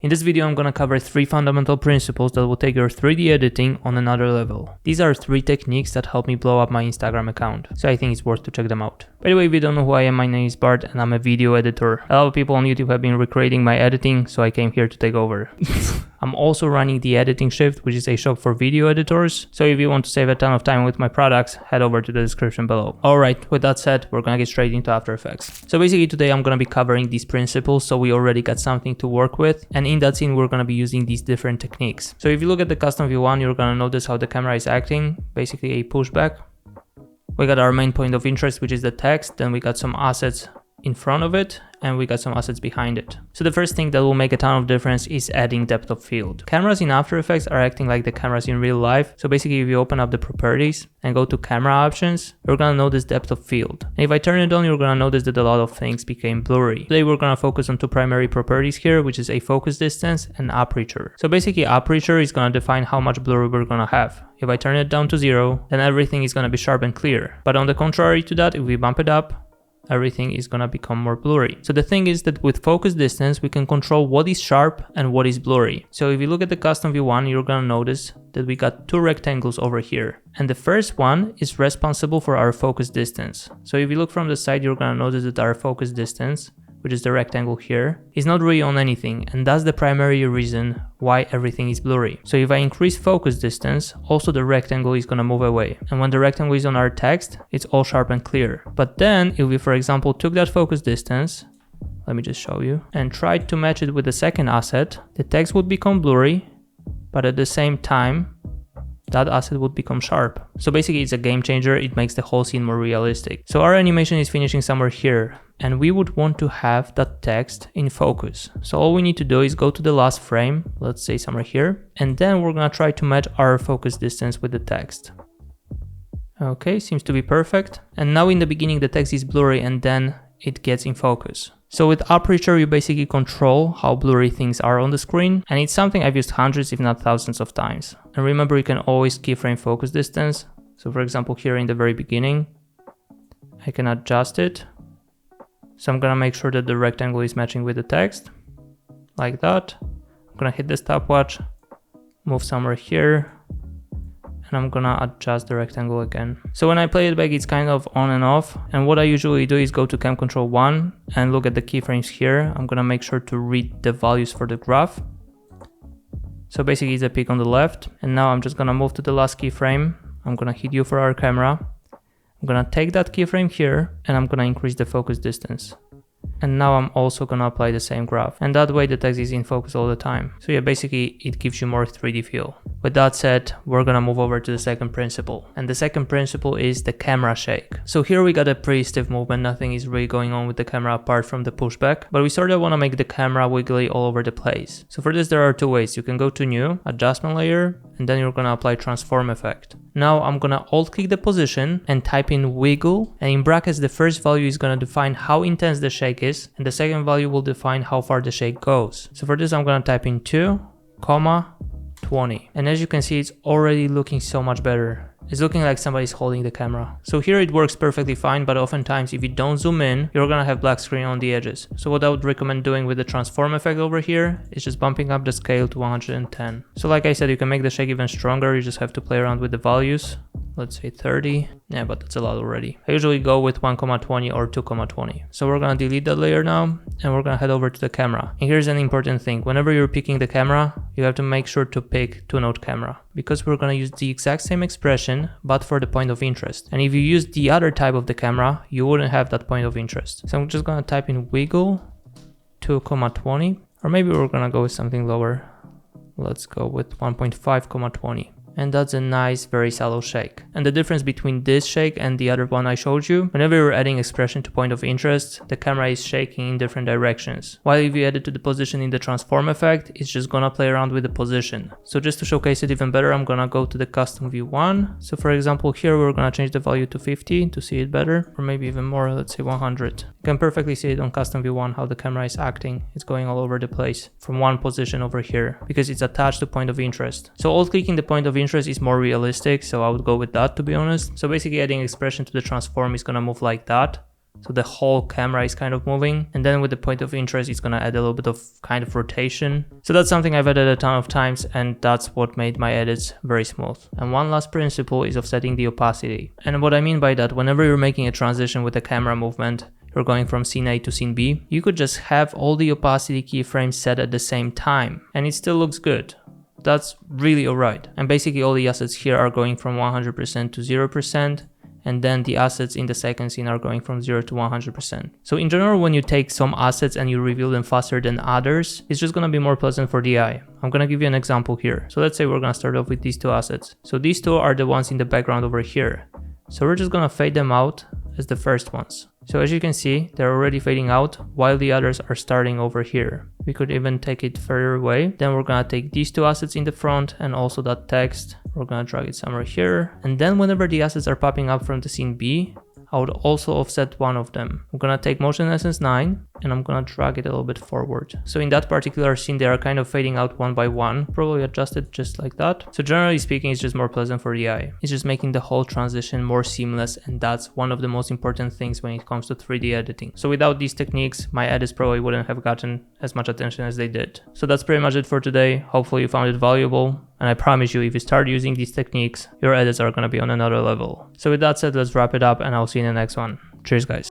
In this video, I'm gonna cover 3 fundamental principles that will take your 3D editing on another level. These are 3 techniques that help me blow up my Instagram account, so I think it's worth to check them out. By the way, if you don't know who I am, my name is Bart and I'm a video editor. A lot of people on YouTube have been recreating my editing, so I came here to take over. I'm also running the Editing Shift, which is a shop for video editors, so if you want to save a ton of time with my products, head over to the description below. Alright, with that said, we're gonna get straight into After Effects. So basically today I'm gonna be covering these principles, so we already got something to work with, and in that scene we're gonna be using these different techniques. So if you look at the custom view 1, you're gonna notice how the camera is acting, basically a pushback. We got our main point of interest, which is the text, then we got some assets in front of it, and we got some assets behind it. So the first thing that will make a ton of difference is adding depth of field. Cameras in After Effects are acting like the cameras in real life. So basically if you open up the properties and go to camera options, you're gonna notice depth of field. And if I turn it on, you're gonna notice that a lot of things became blurry. Today we're gonna focus on 2 primary properties here, which is a focus distance and aperture. So basically aperture is gonna define how much blur we're gonna have. If I turn it down to 0, then everything is gonna be sharp and clear. But on the contrary to that, if we bump it up, everything is gonna become more blurry. So the thing is that with focus distance, we can control what is sharp and what is blurry. So if you look at the custom view 1, you're gonna notice that we got 2 rectangles over here. And the first one is responsible for our focus distance. So if you look from the side, you're gonna notice that our focus distance, which is the rectangle here, is not really on anything, and that's the primary reason why everything is blurry. So if I increase focus distance, also the rectangle is gonna move away. And when the rectangle is on our text, it's all sharp and clear. But then if we, for example, took that focus distance, let me just show you, and tried to match it with the second asset, the text would become blurry, but at the same time, that asset would become sharp. So basically it's a game changer, it makes the whole scene more realistic. So our animation is finishing somewhere here, and we would want to have that text in focus. So all we need to do is go to the last frame, let's say somewhere here, and then we're gonna try to match our focus distance with the text. Okay, seems to be perfect. And now in the beginning the text is blurry and then it gets in focus. So with aperture, you basically control how blurry things are on the screen, and it's something I've used hundreds if not thousands of times. And remember, you can always keyframe focus distance. So for example, here in the very beginning, I can adjust it. So I'm gonna make sure that the rectangle is matching with the text, like that. I'm gonna hit the stopwatch, move somewhere here, and I'm gonna adjust the rectangle again. So when I play it back, it's kind of on and off. And what I usually do is go to Cam Control 1 and look at the keyframes here. I'm gonna make sure to read the values for the graph. So basically it's a peak on the left. And now I'm just gonna move to the last keyframe. I'm gonna hit U for our camera. I'm gonna take that keyframe here and I'm gonna increase the focus distance. And now I'm also gonna apply the same graph. And that way the text is in focus all the time. So yeah, basically it gives you more 3D feel. With that said, we're gonna move over to the second principle. And the second principle is the camera shake. So here we got a pretty stiff movement, nothing is really going on with the camera apart from the pushback, but we sort of wanna make the camera wiggly all over the place. So for this there are 2 ways. You can go to New, Adjustment Layer, and then you're gonna apply Transform Effect. Now I'm gonna alt click the position and type in wiggle, and in brackets the first value is gonna define how intense the shake is, and the second value will define how far the shake goes. So for this I'm gonna type in 2,20, and as you can see it's already looking so much better. It's looking like somebody's holding the camera. So here it works perfectly fine, but oftentimes if you don't zoom in, you're gonna have black screen on the edges. So what I would recommend doing with the transform effect over here is just bumping up the scale to 110. So like I said, you can make the shake even stronger, you just have to play around with the values. Let's say 30, yeah, but that's a lot already. I usually go with 1,20 or 2,20. So we're gonna delete that layer now, and we're gonna head over to the camera. And here's an important thing, whenever you're picking the camera, you have to make sure to pick 2-node camera, because we're gonna use the exact same expression, but for the point of interest. And if you use the other type of the camera, you wouldn't have that point of interest. So I'm just gonna type in wiggle 2,20, or maybe we're gonna go with something lower. Let's go with 1.5,20. And that's a nice, very shallow shake. And the difference between this shake and the other one I showed you, whenever you're adding expression to point of interest, the camera is shaking in different directions. While if you add it to the position in the transform effect, it's just gonna play around with the position. So just to showcase it even better, I'm gonna go to the custom view 1. So for example, here we're gonna change the value to 50 to see it better, or maybe even more, let's say 100. You can perfectly see it on custom view 1 how the camera is acting. It's going all over the place from one position over here because it's attached to point of interest. So alt clicking the point of interest is more realistic, so I would go with that, to be honest. So basically adding expression to the transform is gonna move like that. So the whole camera is kind of moving. And then with the point of interest, it's gonna add a little bit of kind of rotation. So that's something I've added a ton of times, and that's what made my edits very smooth. And one last principle is offsetting the opacity. And what I mean by that, whenever you're making a transition with a camera movement, you're going from scene A to scene B, you could just have all the opacity keyframes set at the same time, and it still looks good. That's really alright. And basically all the assets here are going from 100% to 0%. And then the assets in the second scene are going from 0 to 100%. So in general, when you take some assets and you reveal them faster than others, it's just gonna be more pleasant for the eye. I'm gonna give you an example here. So let's say we're gonna start off with these two assets. So these two are the ones in the background over here. So we're just gonna fade them out as the first ones. So as you can see, they're already fading out while the others are starting over here. We could even take it further away. Then we're gonna take these two assets in the front and also that text. We're gonna drag it somewhere here. And then whenever the assets are popping up from the scene B, I would also offset one of them. I'm gonna take Motion Essence 9 and I'm gonna drag it a little bit forward. So in that particular scene, they are kind of fading out one by one, probably adjusted just like that. So generally speaking, it's just more pleasant for the eye. It's just making the whole transition more seamless, and that's one of the most important things when it comes to 3D editing. So without these techniques, my edits probably wouldn't have gotten as much attention as they did. So that's pretty much it for today. Hopefully you found it valuable. And I promise you, if you start using these techniques, your edits are gonna be on another level. So with that said, let's wrap it up and I'll see you in the next one. Cheers, guys.